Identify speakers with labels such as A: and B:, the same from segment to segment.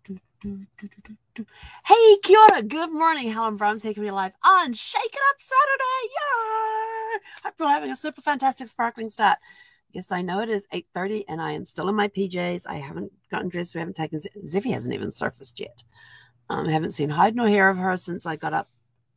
A: Hey, kia ora. Good morning. Helen Brahms here, coming live on Shake It Up Saturday. Yeah! Hope you're having a super fantastic sparkling start. Yes, I know it is 8:30 and I am still in my PJs. I haven't gotten dressed. We haven't taken Ziffy hasn't even surfaced yet. I haven't seen hide nor hair of her since I got up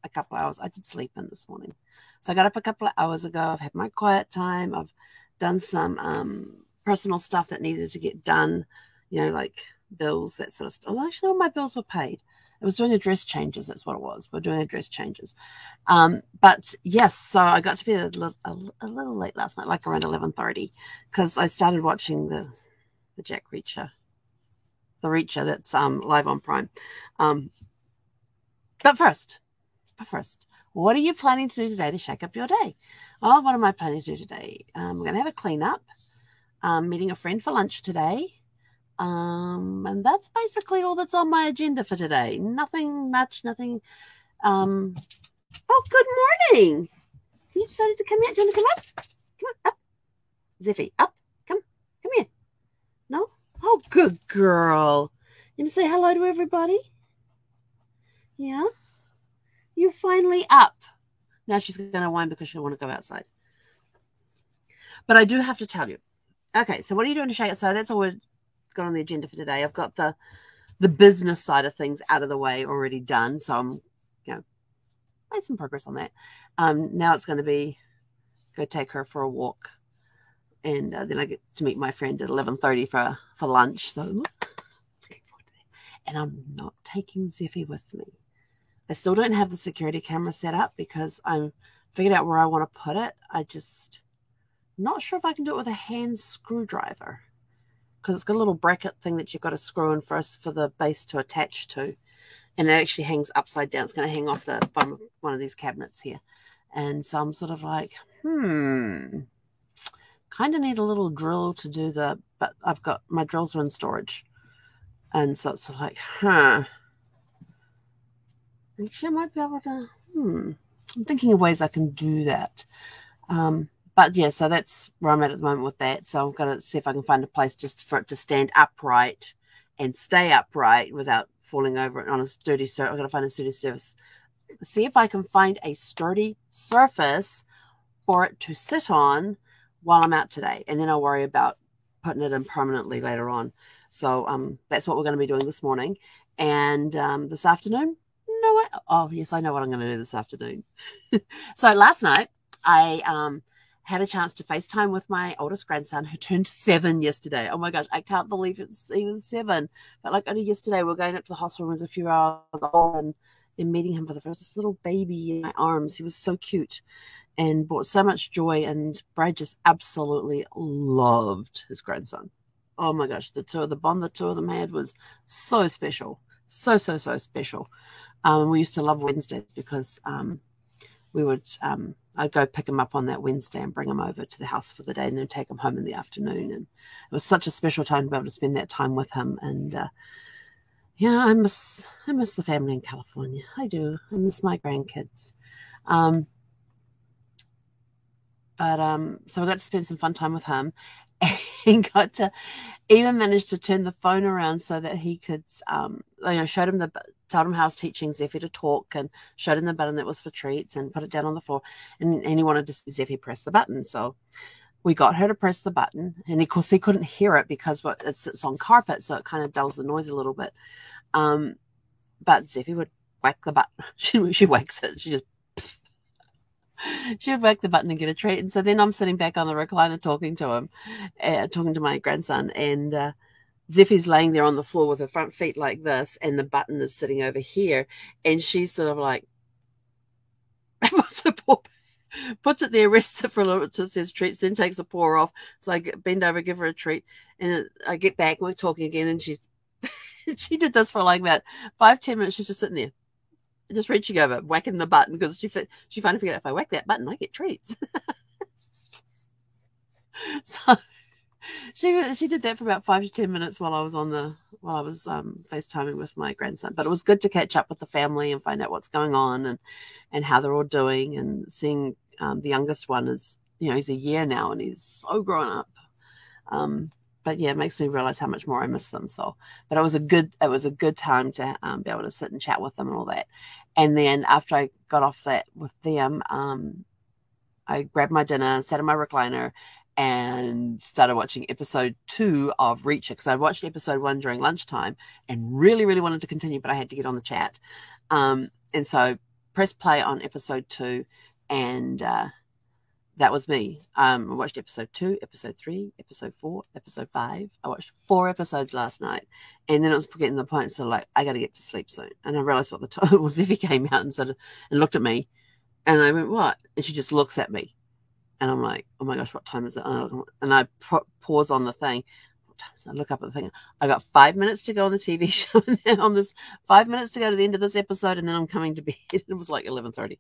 A: a couple of hours. I did sleep in this morning. So I got up a couple of hours ago. I've had my quiet time. I've done some personal stuff that needed to get done, you know, like bills, that sort of stuff. Well, actually, all my bills were paid. I was doing address changes. That's what it was. We're doing address changes. But yes, so I got to be a little late last night, like around 11:30, because I started watching the Jack Reacher, the Reacher that's live on Prime. But first, what are you planning to do today to shake up your day? Oh, what am I planning to do today? We're going to have a clean up. Meeting a friend for lunch today. And that's basically all that's on my agenda for today. Nothing much, nothing. Oh, good morning. You decided to come out. Do you want to come up? Come on, up. Ziffy, up. Come here. No? Oh, good girl. You want to say hello to everybody? Yeah? You're finally up. Now she's going to whine because she'll want to go outside. But I do have to tell you. Okay, so what are you doing to shake it? So that's all we've got on the agenda for today. I've got the business side of things out of the way already done. So I'm, made some progress on that. Now it's going to be go take her for a walk. And then I get to meet my friend at 11:30 for lunch. So looking forward to that. And I'm not taking Ziffy with me. I still don't have the security camera set up because I'm figured out where I want to put it. I just not sure if I can do it with a hand screwdriver because it's got a little bracket thing that you've got to screw in first for the base to attach to. And it actually hangs upside down. It's going to hang off the bottom of one of these cabinets here. And so I'm sort of like, kind of need a little drill to do but I've got, my drills are in storage. And so it's like, actually I might be able to, I'm thinking of ways I can do that. But yeah, so that's where I'm at the moment with that. So I'm going to see if I can find a place just for it to stand upright and stay upright without falling over it on a sturdy surface. I'm going to find a sturdy surface. See if I can find a sturdy surface for it to sit on while I'm out today. And then I'll worry about putting it in permanently later on. So that's what we're going to be doing this morning. And this afternoon, oh, yes, I know what I'm going to do this afternoon. So last night, I had a chance to FaceTime with my oldest grandson who turned 7 yesterday. Oh my gosh, I can't believe he was 7. But like only yesterday, we're going up to the hospital. He was a few hours old and meeting him for the first, this little baby in my arms. He was so cute and brought so much joy. And Brad just absolutely loved his grandson. Oh my gosh, the bond the two of them had was so special. So special. We used to love Wednesdays because we would I'd go pick him up on that Wednesday and bring him over to the house for the day and then take him home in the afternoon. And it was such a special time to be able to spend that time with him. And yeah, I miss the family in California. I do. I miss my grandkids. So we got to spend some fun time with him and got to even manage to turn the phone around so that he could, showed him told him how I was teaching Zeffy to talk and showed him the button that was for treats and put it down on the floor. And he wanted to see Zeffy press the button. So we got her to press the button. And of course, he couldn't hear it because it sits on carpet. So it kind of dulls the noise a little bit. But Zeffy would whack the button. She whacks it. She would whack the button and get a treat. And so then I'm sitting back on the recliner talking to him, talking to my grandson. And Zeffy's laying there on the floor with her front feet like this, and the button is sitting over here. And she's sort of like, puts it there, rests it for a little bit, says treats, then takes a paw off. So I bend over, give her a treat. And I get back, we're talking again. And she did this for like about 5-10 minutes. She's just sitting there, just reaching over, whacking the button because she finally figured out if I whack that button, I get treats. So she did that for about 5 to 10 minutes while I was FaceTiming with my grandson. But it was good to catch up with the family and find out what's going on and how they're all doing, and seeing the youngest one is, he's a year now and he's so grown up. but yeah, it makes me realize how much more I miss them. So, but it was a good time to be able to sit and chat with them and all that. And then after I got off that with them, I grabbed my dinner, sat in my recliner, and started watching episode 2 of Reacher, because I watched episode 1 during lunchtime and really, really wanted to continue, but I had to get on the chat. And so pressed play on episode 2, and that was me. I watched episode 2, episode 3, episode 4, episode 5. I watched 4 episodes last night, and then it was getting to the point, so like, I got to get to sleep soon. And I realized what the time was. Evie came out and looked at me, and I went, what? And she just looks at me. And I'm like, oh my gosh, what time is it? And I pause on the thing. What time is it? I look up at the thing. I got 5 minutes to go on the TV show. And then on this 5 minutes to go to the end of this episode. And then I'm coming to bed. It was like 11:30.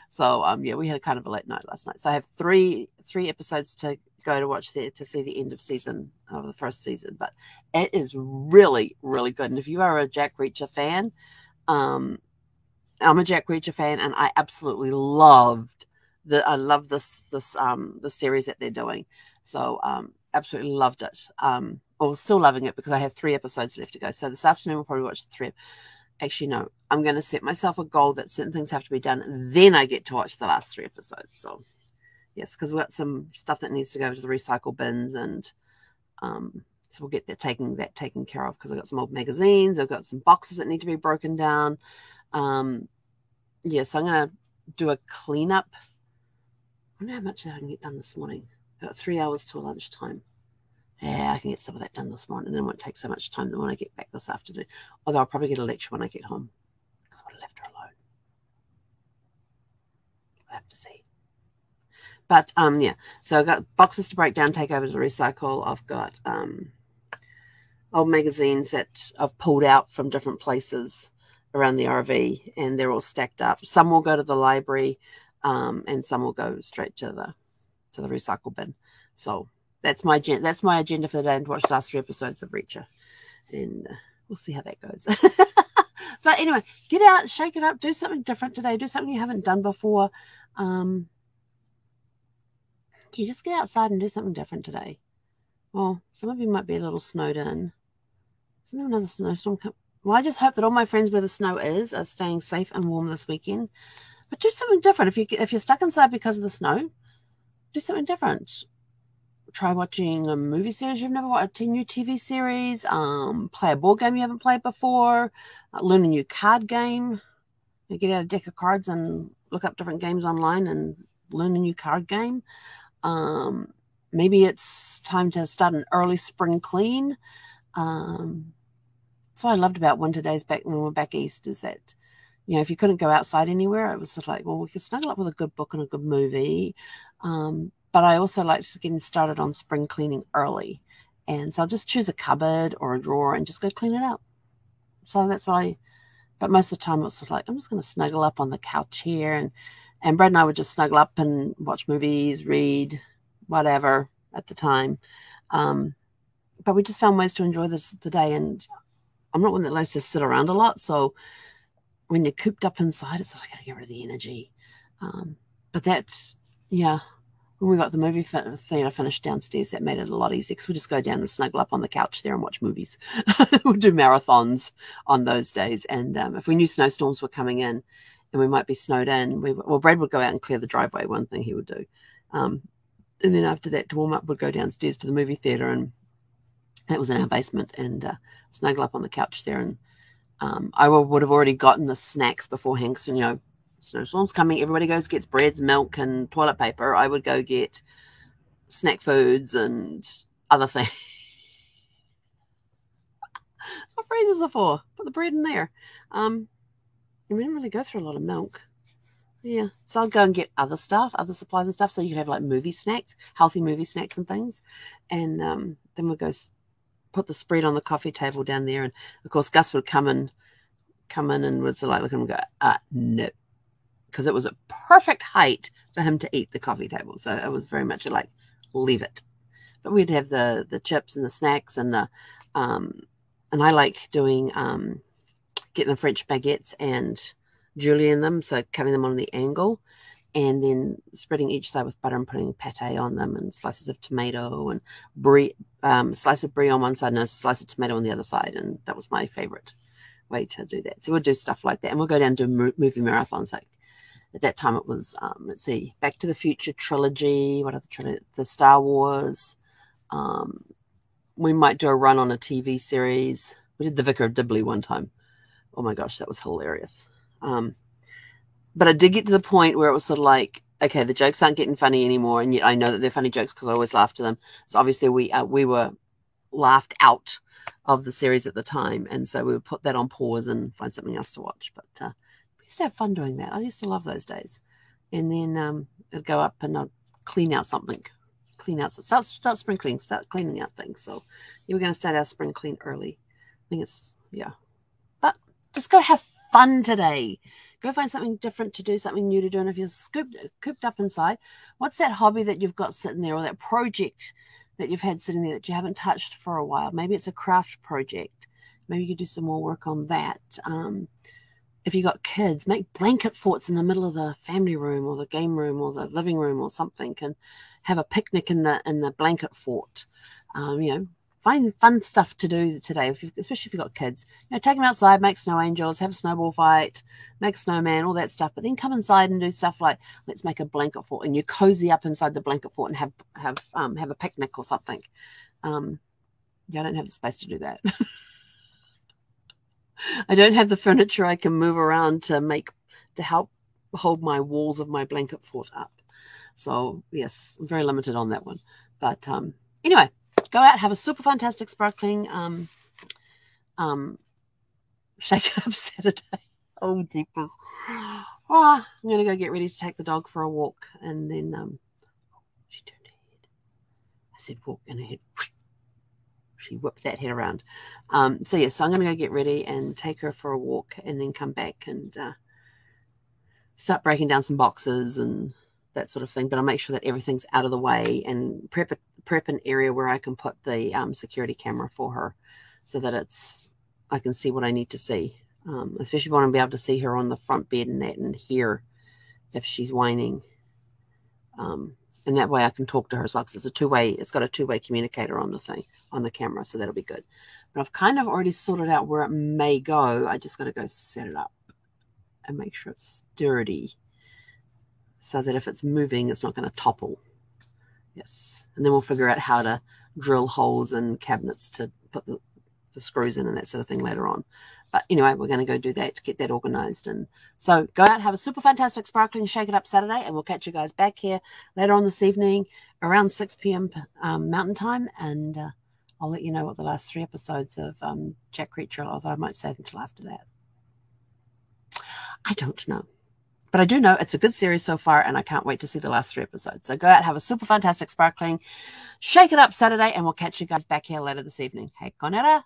A: So, yeah, we had kind of a late night last night. So I have three episodes to go to watch there to see the end of the first season. But it is really, really good. And if you are a Jack Reacher fan, I'm a Jack Reacher fan, and I absolutely loved this series that they're doing. So absolutely loved it. Or still loving it, because I have 3 episodes left to go. So this afternoon we'll probably watch the 3. Actually, no, I'm going to set myself a goal that certain things have to be done. Then I get to watch the last 3 episodes. So yes, because we've got some stuff that needs to go to the recycle bins, and so we'll get that taken care of, because I've got some old magazines. I've got some boxes that need to be broken down. Yeah, so I'm going to do a cleanup. I wonder how much that I can get done this morning. I've got 3 hours till lunchtime. Yeah, I can get some of that done this morning, and then it won't take so much time than when I get back this afternoon. Although I'll probably get a lecture when I get home, because I would have left her alone. We'll have to see. But yeah, so I've got boxes to break down, take over to the recycle. I've got old magazines that I've pulled out from different places around the RV, and they're all stacked up. Some will go to the library, and some will go straight to the recycle bin. So that's my agenda for the day, and to watch the last 3 episodes of Reacher, and we'll see how that goes. But anyway, get out, shake it up, do something different today, do something you haven't done before. You just get outside and do something different today. Well, some of you might be a little snowed in. Isn't there another snowstorm coming? Well, I just hope that all my friends where the snow is are staying safe and warm this weekend. But do something different. If you're stuck inside because of the snow, do something different. Try watching a movie series you've never watched, a new TV series, play a board game you haven't played before, learn a new card game. You get out a deck of cards and look up different games online and learn a new card game. Maybe it's time to start an early spring clean. That's what I loved about winter days back when we were back east, is that, you know, if you couldn't go outside anywhere, it was sort of like, well, we could snuggle up with a good book and a good movie. But I also liked getting started on spring cleaning early. And so I'll just choose a cupboard or a drawer and just go clean it up. So that's what but most of the time it was sort of like, I'm just going to snuggle up on the couch here. And Brad and I would just snuggle up and watch movies, read, whatever at the time. But we just found ways to enjoy the day. And I'm not one that likes to sit around a lot. So when you're cooped up inside, it's like, I got to get rid of the energy. But that's, yeah, when we got the movie theater finished downstairs, that made it a lot easier, because we just go down and snuggle up on the couch there and watch movies. We'll do marathons on those days. And if we knew snowstorms were coming in and we might be snowed in, Brad would go out and clear the driveway, one thing he would do. And then after that, to warm up, we'd go downstairs to the movie theater, and that was in our basement, and snuggle up on the couch there. And I would have already gotten the snacks beforehand, because, you know, snowstorms coming, everybody goes gets breads, milk, and toilet paper. I would go get snack foods and other things. That's what freezers are for. Put the bread in there. We didn't really go through a lot of milk. Yeah, so I'd go and get other stuff, other supplies and stuff, so you could have like movie snacks, healthy movie snacks and things. And then we'd go put the spread on the coffee table down there. And of course, Gus would come in and would sort of like look at him and go, no. Because it was a perfect height for him to eat the coffee table. So it was very much like, leave it. But we'd have the chips and the snacks and the, and I like doing, getting the French baguettes and julienne them, so cutting them on the angle. and then spreading each side with butter and putting pate on them and slices of tomato and brie, slice of brie on one side and a slice of tomato on the other side. And that was my favorite way to do that. So we'll do stuff like that. And we'll go down to movie marathons. Like at that time it was, let's see, Back to the Future trilogy, what other trilogy? The Star Wars. We might do a run on a TV series. We did The Vicar of Dibley one time. Oh my gosh, that was hilarious. But I did get to the point where it was sort of like, okay, the jokes aren't getting funny anymore, and yet I know that they're funny jokes because I always laugh to them. So obviously we were laughed out of the series at the time, and so we would put that on pause and find something else to watch. But we used to have fun doing that. I used to love those days. And then I'd go up and I'd clean out something. Start sprinkling, start cleaning out things. So yeah, we're going to start our spring clean early. I think it's, yeah. But just go have fun today. Go find something different to do, something new to do. And if you're cooped up inside, what's that hobby that you've got sitting there, or that project that you've had sitting there that you haven't touched for a while? Maybe it's a craft project. Maybe you could do some more work on that. If you've got kids, make blanket forts in the middle of the family room or the game room or the living room or something, and have a picnic in the blanket fort. You know, find fun stuff to do today, especially if you've got kids. You know, take them outside, make snow angels, have a snowball fight, make a snowman, all that stuff. But then come inside and do stuff like, let's make a blanket fort, and you cozy up inside the blanket fort and have a picnic or something. Yeah, I don't have the space to do that. I don't have the furniture I can move around to help hold my walls of my blanket fort up. So yes, I'm very limited on that one. But anyway, go out, have a super fantastic sparkling shake up Saturday. Oh, deepers. Oh, I'm going to go get ready to take the dog for a walk. And then she turned her head. I said, walk, and her head, she whipped that head around. So yes, I'm going to go get ready and take her for a walk and then come back and start breaking down some boxes and that sort of thing. But I'll make sure that everything's out of the way and prep an area where I can put the security camera for her so that I can see what I need to see. Especially want to be able to see her on the front bed and that, and hear if she's whining. And that way I can talk to her as well, because it's got a two-way communicator on the camera, so that'll be good. But I've kind of already sorted out where it may go. I just got to go set it up and make sure it's sturdy, so that if it's moving, it's not going to topple. Yes. And then we'll figure out how to drill holes in cabinets to put the screws in and that sort of thing later on. But anyway, we're going to go do that to get that organized. And so go out, have a super fantastic sparkling Shake It Up Saturday, and we'll catch you guys back here later on this evening around 6 p.m. Mountain Time. And I'll let you know what the last 3 episodes of Jack Reacher, although I might save until after that. I don't know. But I do know it's a good series so far, and I can't wait to see the last 3 episodes. So go out, have a super fantastic sparkling Shake It Up Saturday, and we'll catch you guys back here later this evening. Hey, Conetta.